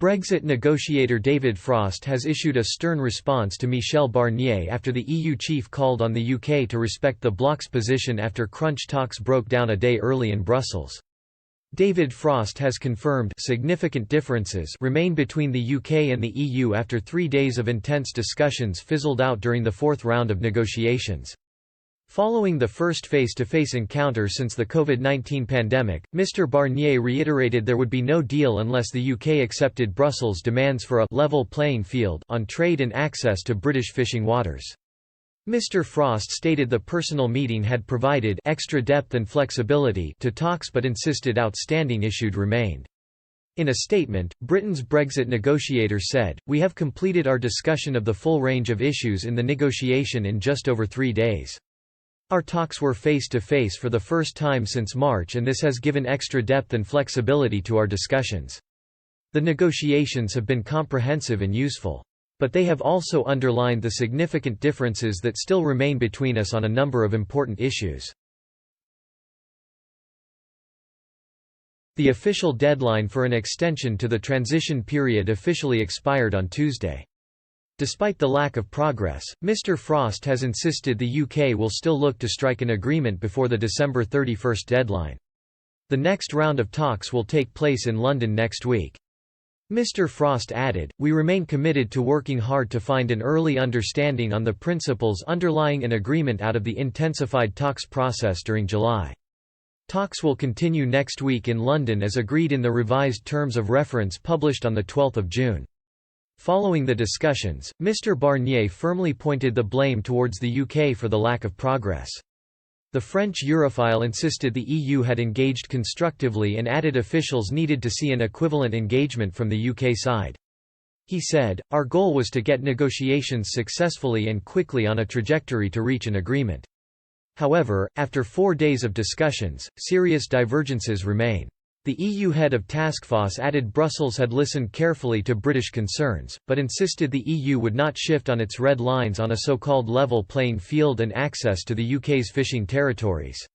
Brexit negotiator David Frost has issued a stern response to Michel Barnier after the EU chief called on the UK to respect the bloc's position after crunch talks broke down a day early in Brussels. David Frost has confirmed significant differences remain between the UK and the EU after 3 days of intense discussions fizzled out during the fourth round of negotiations. Following the first face-to-face encounter since the COVID-19 pandemic, Mr. Barnier reiterated there would be no deal unless the UK accepted Brussels' demands for a «level playing field» on trade and access to British fishing waters. Mr. Frost stated the personal meeting had provided «extra depth and flexibility» to talks but insisted outstanding issues remained. In a statement, Britain's Brexit negotiator said, "We have completed our discussion of the full range of issues in the negotiation in just over 3 days. Our talks were face-to-face for the first time since March, and this has given extra depth and flexibility to our discussions. The negotiations have been comprehensive and useful. But they have also underlined the significant differences that still remain between us on a number of important issues." The official deadline for an extension to the transition period officially expired on Tuesday. Despite the lack of progress, Mr. Frost has insisted the UK will still look to strike an agreement before the December 31 deadline. The next round of talks will take place in London next week. Mr. Frost added, "We remain committed to working hard to find an early understanding on the principles underlying an agreement out of the intensified talks process during July. Talks will continue next week in London as agreed in the revised terms of reference published on 12 June. Following the discussions, Mr. Barnier firmly pointed the blame towards the UK for the lack of progress. The French Europhile insisted the EU had engaged constructively and added officials needed to see an equivalent engagement from the UK side. He said, "Our goal was to get negotiations successfully and quickly on a trajectory to reach an agreement. However, after 4 days of discussions, serious divergences remain." The EU head of task force added Brussels had listened carefully to British concerns, but insisted the EU would not shift on its red lines on a so-called level playing field and access to the UK's fishing territories.